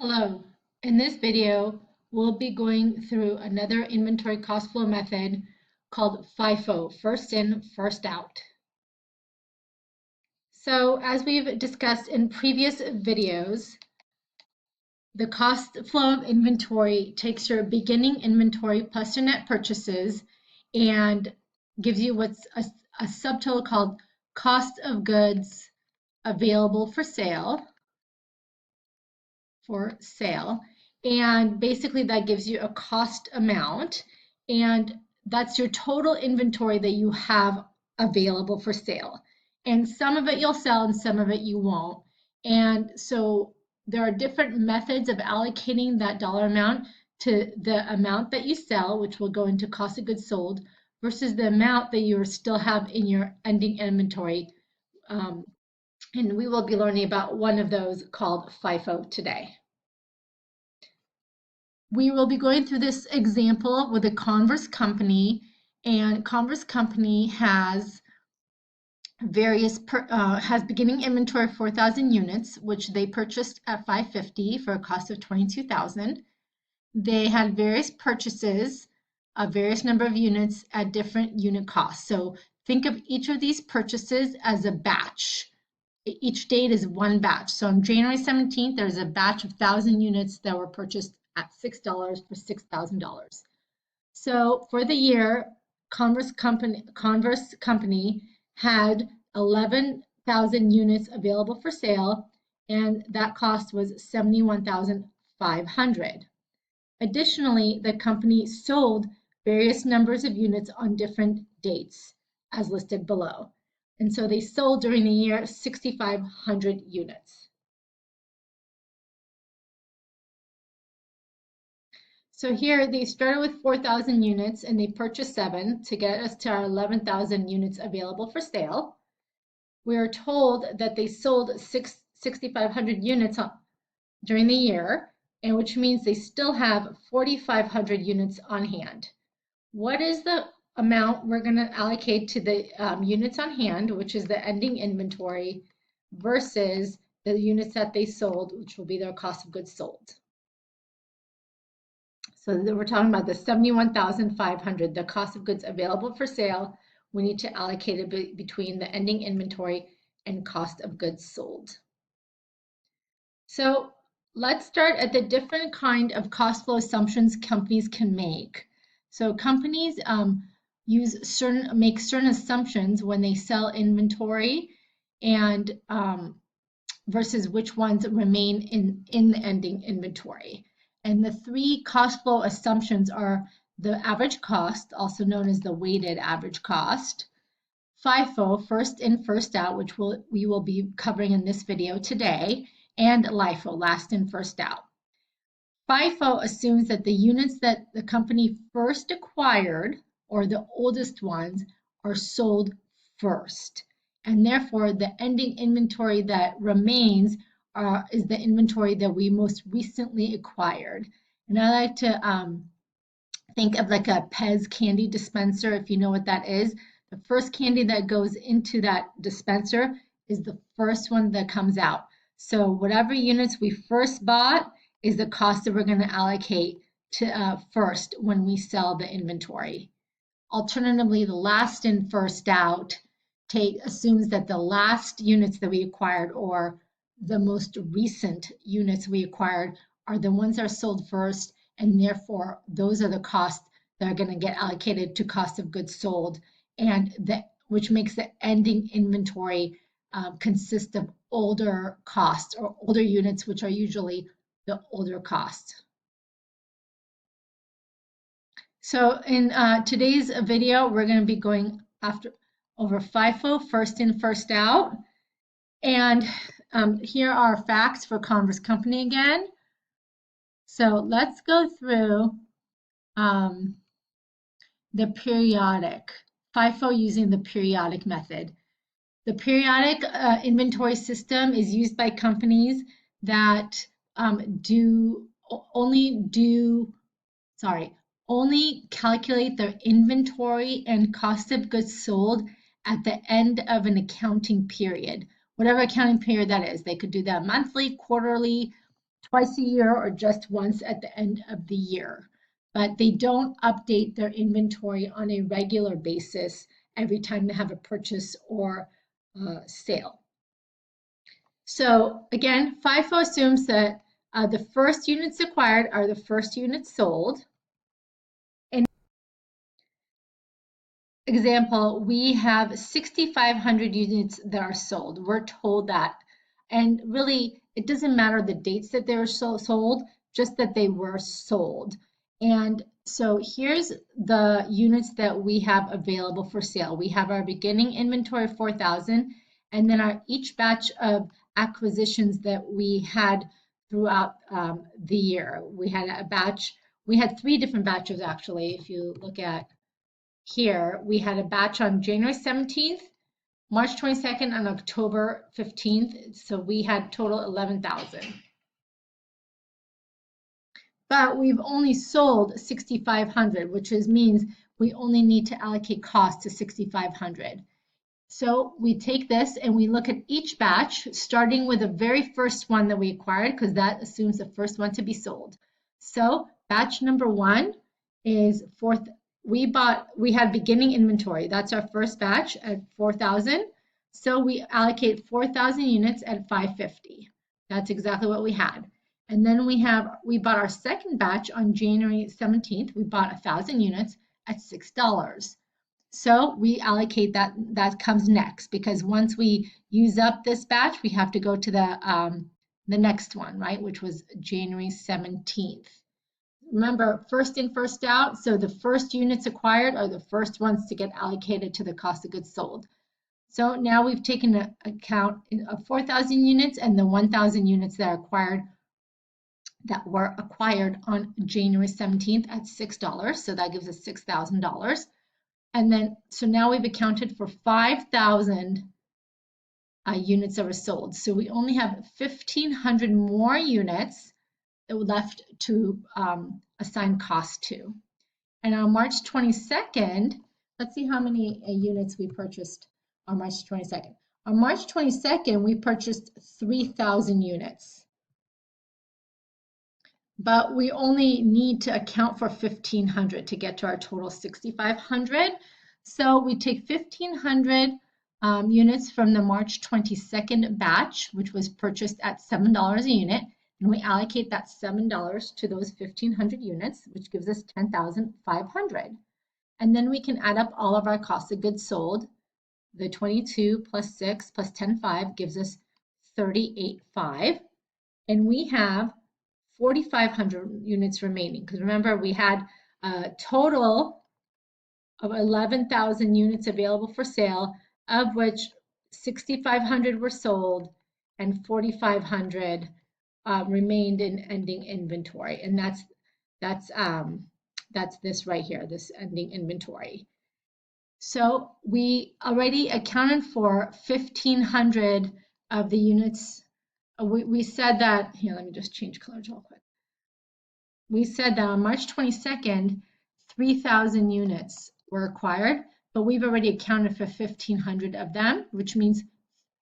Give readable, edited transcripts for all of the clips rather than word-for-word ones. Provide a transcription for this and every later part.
Hello. In this video, we'll be going through another inventory cost flow method called FIFO, first in, first out. So as we've discussed in previous videos, the cost flow of inventory takes your beginning inventory plus your net purchases and gives you what's a subtotal called cost of goods available for sale. And basically that gives you a cost amount, and that's your total inventory that you have available for sale. And some of it you'll sell and some of it you won't. And so there are different methods of allocating that dollar amount to the amount that you sell, which will go into cost of goods sold, versus the amount that you still have in your ending inventory. And we will be learning about one of those called FIFO today. We will be going through this example with a Converse company, and Converse company has has beginning inventory of 4,000 units, which they purchased at $550 for a cost of $22,000. They had various purchases, a various number of units at different unit costs. So think of each of these purchases as a batch. Each date is one batch. So on January 17th, there's a batch of 1,000 units that were purchased at $6 for $6,000. So for the year, Converse company had 11,000 units available for sale, and that cost was $71,500. Additionally, the company sold various numbers of units on different dates, as listed below. And so they sold during the year 6,500 units. So here they started with 4,000 units and they purchased 7 to get us to our 11,000 units available for sale. We are told that they sold 6,500 units during the year, and which means they still have 4,500 units on hand. What is the amount we're going to allocate to the units on hand, which is the ending inventory, versus the units that they sold, which will be their cost of goods sold? So we're talking about the 71,500, the cost of goods available for sale. We need to allocate it between the ending inventory and cost of goods sold. So let's start at the different kind of cost flow assumptions companies can make. So companies make certain assumptions when they sell inventory, and versus which ones remain in the ending inventory. And the 3 cost flow assumptions are the average cost, also known as the weighted average cost, FIFO, first in, first out, which we will be covering in this video today, and LIFO, last in, first out. FIFO assumes that the units that the company first acquired, or the oldest ones, are sold first. And therefore, the ending inventory that remains is the inventory that we most recently acquired. And I like to think of like a Pez candy dispenser, if you know what that is. The first candy that goes into that dispenser is the first one that comes out. So whatever units we first bought is the cost that we're going to allocate to first when we sell the inventory. Alternatively, the last in, first out assumes that the last units that we acquired, or the most recent units we acquired, are the ones that are sold first, and therefore those are the costs that are going to get allocated to cost of goods sold, and which makes the ending inventory consist of older costs, or older units, which are usually the older costs. So in today's video, we're going to be going over FIFO, first in, first out. And here are facts for Converse Company again. So let's go through the periodic, FIFO using the periodic method. The periodic inventory system is used by companies that only calculate their inventory and cost of goods sold at the end of an accounting period, whatever accounting period that is. They could do that monthly, quarterly, twice a year or just once at the end of the year. But they don't update their inventory on a regular basis every time they have a purchase or sale. So again, FIFO assumes that the first units acquired are the first units sold. In example, we have 6,500 units that are sold. We're told that. And really, it doesn't matter the dates that they were sold, just that they were sold. And so here's the units that we have available for sale. We have our beginning inventory of 4,000, and then each batch of acquisitions that we had throughout the year. We had 3 different batches actually. If you look at here, we had a batch on January 17th, March 22nd, and October 15th. So we had total 11,000. But we've only sold 6,500, which means we only need to allocate cost to 6,500. So we take this and we look at each batch, starting with the very first one that we acquired, because that assumes the first one to be sold. So batch number 1 is we had beginning inventory. That's our first batch at 4,000. So we allocate 4,000 units at 550. That's exactly what we had. And then we bought our second batch on January 17th. We bought 1,000 units at $6. So we allocate that comes next, because once we use up this batch, we have to go to the next one, right, which was January 17th. Remember, first in, first out. So the first units acquired are the first ones to get allocated to the cost of goods sold. So now we've taken into account of 4,000 units and the 1,000 units that were acquired on January 17th at $6. So that gives us $6,000. And then, so now we've accounted for 5,000 units that were sold. So we only have 1,500 more units that were left to assign cost to. And on March 22nd, let's see how many units we purchased on March 22nd. On March 22nd, we purchased 3,000 units. But we only need to account for 1,500 to get to our total 6,500. So we take 1,500 units from the March 22nd batch, which was purchased at $7 a unit, and we allocate that $7 to those 1,500 units, which gives us 10,500. And then we can add up all of our cost of goods sold. The 22 plus 6 plus 10,500 gives us 38,500. And we have 4,500 units remaining, because remember, we had a total of 11,000 units available for sale, of which 6,500 were sold and 4,500 remained in ending inventory. And that's this right here, this ending inventory. So we already accounted for 1,500 of the units. We said that, here, let me just change colors real quick. We said that on March 22nd, 3,000 units were acquired, but we've already accounted for 1,500 of them, which means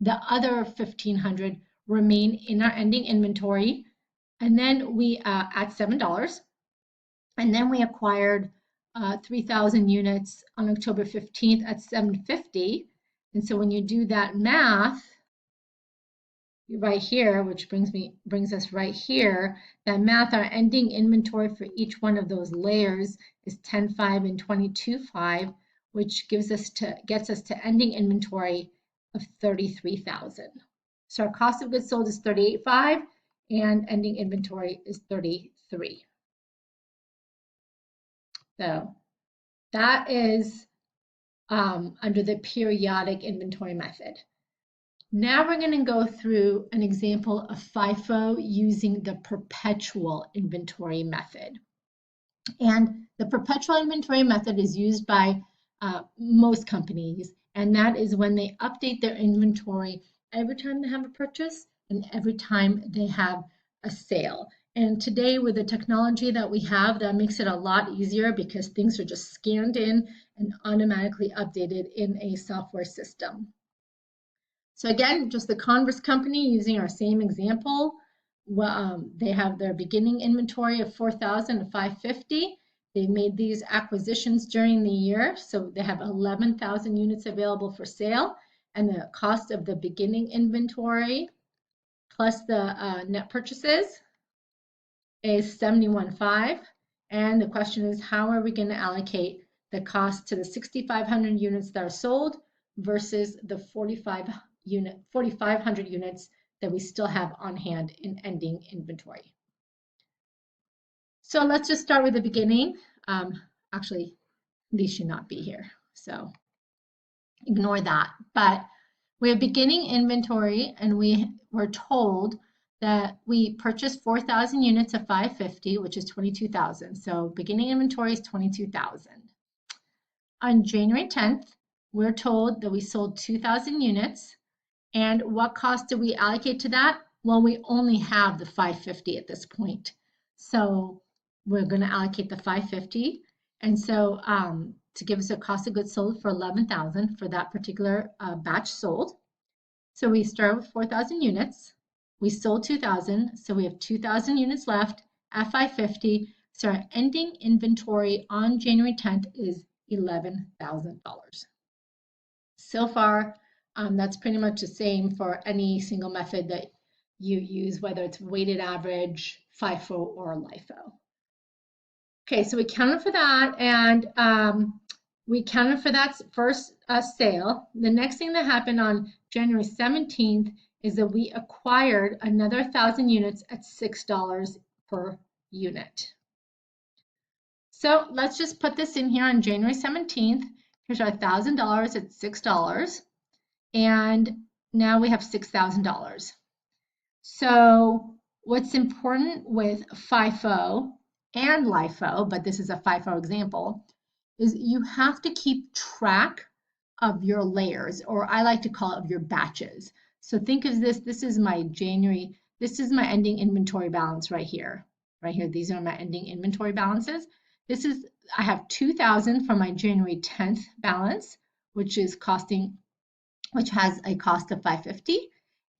the other 1,500 remain in our ending inventory. And then we at $7, and then we acquired 3,000 units on October 15th at $7.50. And so when you do that math right here, which brings us right here, that math, our ending inventory for each one of those layers is 10,500 and 22,500, which gets us to ending inventory of 33,000. So our cost of goods sold is 38,500 and ending inventory is 33,000. So that is under the periodic inventory method. Now we're going to go through an example of FIFO using the perpetual inventory method. And the perpetual inventory method is used by most companies, and that is when they update their inventory every time they have a purchase and every time they have a sale. And today, with the technology that we have, that makes it a lot easier because things are just scanned in and automatically updated in a software system. So again, just the Converse company using our same example. They have their beginning inventory of 4,000 to 550. They made these acquisitions during the year, so they have 11,000 units available for sale, and the cost of the beginning inventory plus the net purchases is 71.5. And the question is, how are we going to allocate the cost to the 6,500 units that are sold versus the 4,500 units that we still have on hand in ending inventory? So let's just start with the beginning. Actually, these should not be here, so ignore that. But we have beginning inventory, and we were told that we purchased 4,000 units of 550, which is 22,000. So beginning inventory is 22,000. On January 10th, we're told that we sold 2,000 units. And what cost do we allocate to that? Well, we only have the 550 at this point. So we're going to allocate the 550. And so to give us a cost of goods sold for 11,000 for that particular batch sold. So we start with 4,000 units. We sold 2,000, so we have 2,000 units left at 550. So our ending inventory on January 10th is $11,000. So far, that's pretty much the same for any single method that you use, whether it's weighted average, FIFO, or LIFO. Okay, so we counted for that, and we counted for that first sale. The next thing that happened on January 17th is that we acquired another 1,000 units at $6 per unit. So let's just put this in here on January 17th. Here's our $1,000 at $6. And now we have $6,000. So what's important with FIFO and LIFO, but this is a FIFO example, is you have to keep track of your layers, or I like to call it of your batches. So think of this is my January, this is my ending inventory balance right here. Right here, these are my ending inventory balances. I have 2,000 from my January 10th balance, which has a cost of 550.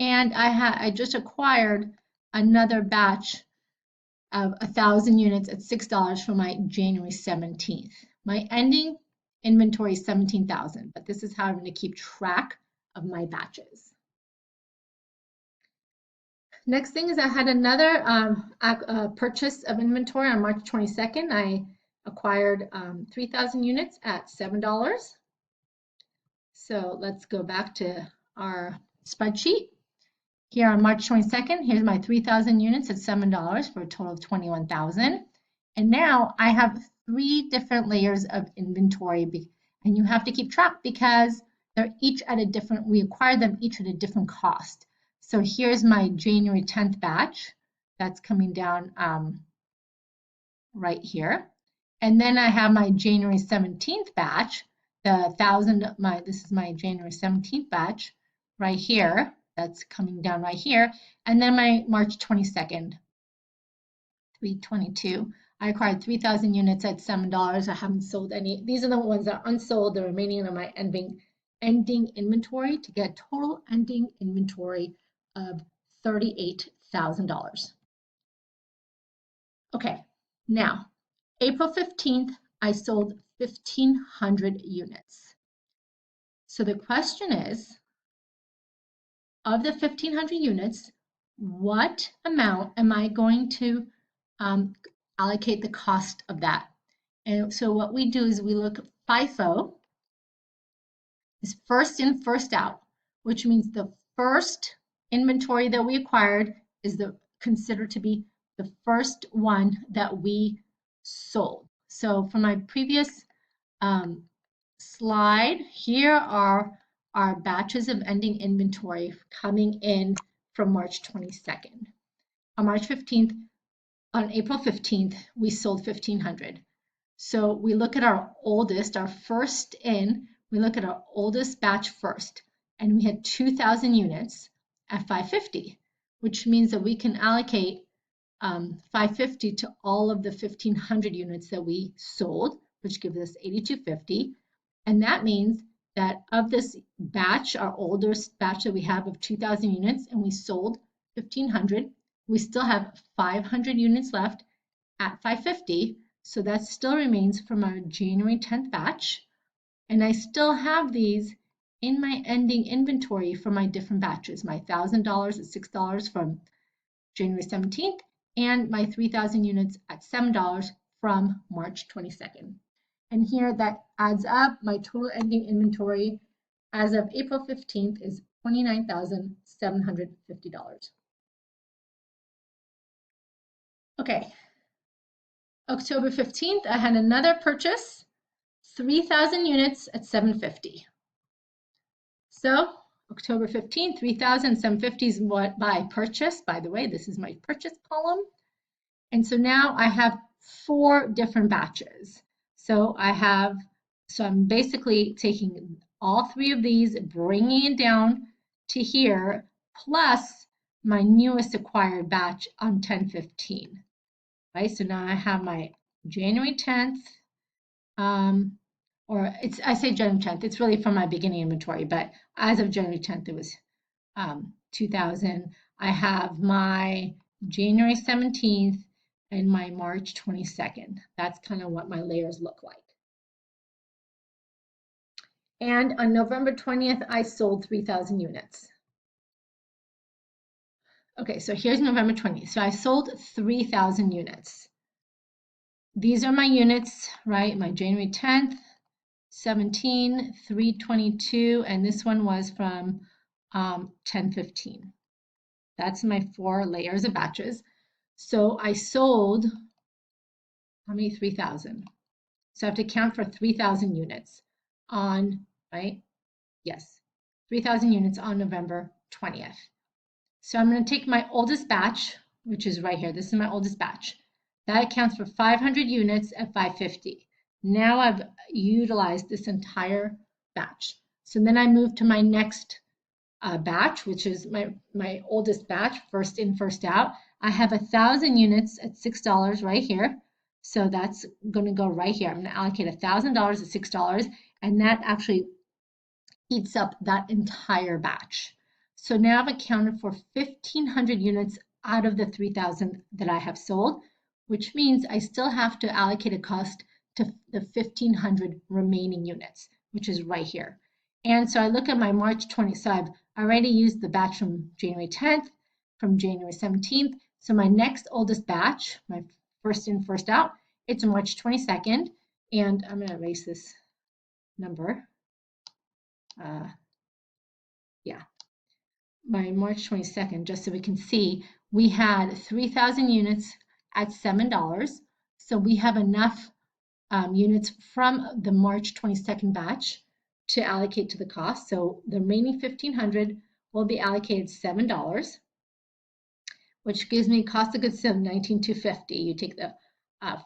And I just acquired another batch of 1,000 units at $6 for my January 17th. My ending inventory is 17,000, but this is how I'm going to keep track of my batches. Next thing is I had another purchase of inventory on March 22nd. I acquired 3,000 units at $7. So let's go back to our spreadsheet. Here on March 22nd, here's my 3,000 units at $7 for a total of 21,000. And now I have 3 different layers of inventory, and you have to keep track because they're each at a different, we acquired them each at a different cost. So here's my January 10th batch that's coming down right here. And then I have my January 17th batch, this is my January 17th batch right here. That's coming down right here. And then my March 22nd, 322. I acquired 3,000 units at $7. I haven't sold any. These are the ones that are unsold. The remaining are my ending inventory to get total ending inventory of $38,000. Okay, now, April 15th, I sold 1,500 units. So the question is, of the 1,500 units, what amount am I going to allocate the cost of that? And so what we do is we look at FIFO is first in, first out, which means the first inventory that we acquired is considered to be the first one that we sold. So for my previous slide, here are our batches of ending inventory coming in from March 22nd. On April 15th, we sold 1,500. So we look at our first in, we look at our oldest batch first, and we had 2,000 units at 550, which means that we can allocate 550 to all of the 1,500 units that we sold, which gives us 8,250. And that means that of this batch, our oldest batch that we have of 2,000 units, and we sold 1,500, we still have 500 units left at 550. So that still remains from our January 10th batch. And I still have these in my ending inventory for my different batches, my $1,000 at $6 from January 17th and my 3,000 units at $7 from March 22nd. And here that adds up. My total ending inventory as of April 15th is $29,750. Okay, October 15th, I had another purchase, 3,000 units at $750. So October 15th, 3,750 is what I purchased. By the way, this is my purchase column. And so now I have 4 different batches. So I'm basically taking all 3 of these, bringing it down to here, plus my newest acquired batch on 10/15. Right? So now I have my January 10th, I say January 10th, it's really from my beginning inventory, but as of January 10th, it was 2,000. I have my January 17th and my March 22nd. That's kind of what my layers look like. And on November 20th, I sold 3,000 units. Okay, so here's November 20th. So I sold 3,000 units. These are my units, right? My January 10th, 17, 322, and this one was from 10/15. That's my 4 layers of batches. So I sold, how many? 3,000. So I have to count for 3,000 units on, right? Yes, 3,000 units on November 20th. So I'm going to take my oldest batch, which is right here. This is my oldest batch. That accounts for 500 units at 550. Now I've utilized this entire batch. So then I move to my next batch, which is my oldest batch, first in, first out. I have 1,000 units at $6 right here. So that's going to go right here. I'm going to allocate $1,000 at $6, and that actually eats up that entire batch. So now I've accounted for 1,500 units out of the 3,000 that I have sold, which means I still have to allocate a cost to the 1,500 remaining units, which is right here. And so I look at my March 20th, so I've already used the batch from January 10th, from January 17th. So my next oldest batch, my first in, first out, it's March 22nd. And I'm going to erase this number. Yeah, my March 22nd, just so we can see, we had 3,000 units at $7. So we have enough units from the March 22nd batch to allocate to the cost. So the remaining 1,500 will be allocated $7, which gives me cost of goods sold $19,250. You take the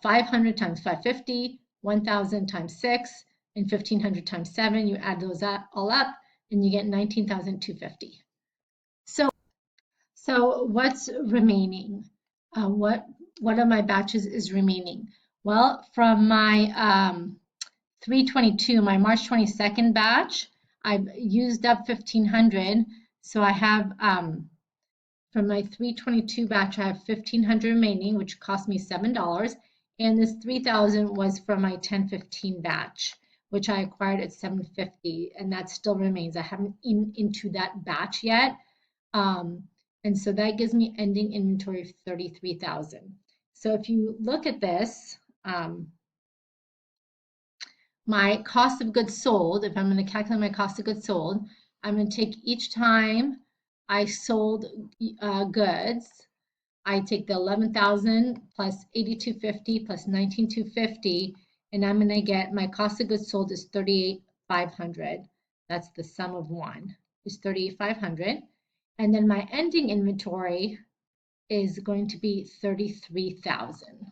500 times 550, 1,000 times 6, and 1,500 times 7. You add those all up, and you get $19,250. So what's remaining? What of my batches is remaining? Well, from my 322, my March 22nd batch, I've used up 1,500. So I have, from my 322 batch, I have 1,500 remaining, which cost me $7. And this 3,000 was from my 10/15 batch, which I acquired at $750, and that still remains. I haven't into that batch yet. And so that gives me ending inventory of 33,000. So if you look at this, my cost of goods sold, if I'm going to calculate my cost of goods sold, I'm going to take each time I sold goods, I take the 11,000 plus 8,250 plus 19,250, and I'm going to get my cost of goods sold is 38,500. That's the sum of one, is 38,500. And then my ending inventory is going to be 33,000.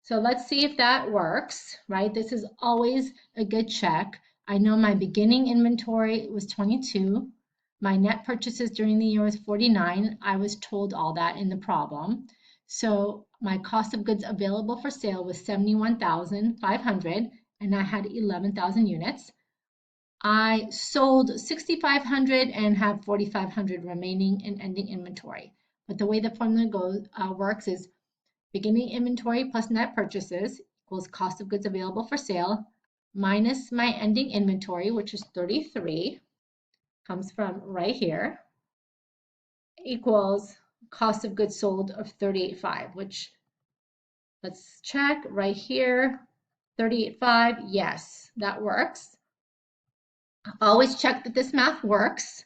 So let's see if that works, right? This is always a good check. I know my beginning inventory was 22. My net purchases during the year was 49. I was told all that in the problem. So my cost of goods available for sale was 71,500, and I had 11,000 units. I sold 6,500 and have 4,500 remaining in ending inventory. But the way the formula works is beginning inventory plus net purchases equals cost of goods available for sale minus my ending inventory, which is 33, comes from right here, equals cost of goods sold of 38.5, which let's check right here, 38.5, yes, that works. Always check that this math works.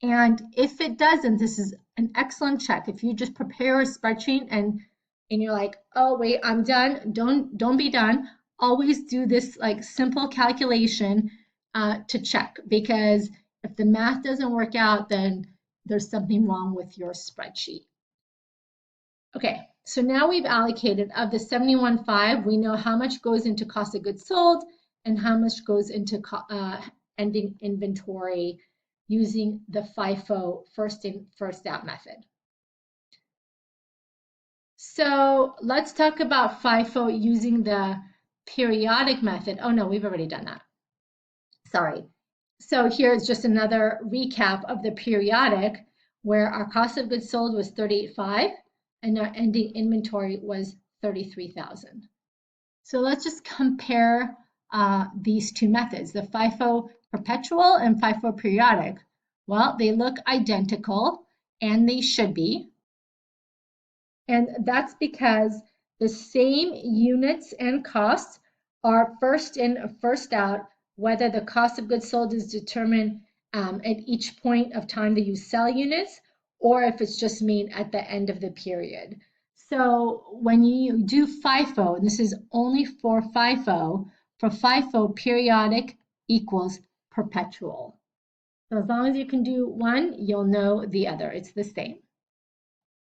And if it doesn't, this is an excellent check. If you just prepare a spreadsheet and you're like, oh wait, I'm done. Don't be done. Always do this like simple calculation to check, because if the math doesn't work out, then there's something wrong with your spreadsheet. Okay, so now we've allocated of the 71.5, we know how much goes into cost of goods sold and how much goes into ending inventory using the FIFO first in, first out method. So let's talk about FIFO using the periodic method. Oh no, we've already done that. Sorry. So here's just another recap of the periodic, where our cost of goods sold was 38.5 and our ending inventory was 33,000. So let's just compare these two methods, the FIFO perpetual and FIFO periodic. Well, they look identical, and they should be. And that's because the same units and costs are first in, first out, whether the cost of goods sold is determined at each point of time that you sell units, or if it's just made at the end of the period. So when you do FIFO, and this is only for FIFO, periodic equals perpetual. So as long as you can do one, you'll know the other. It's the same.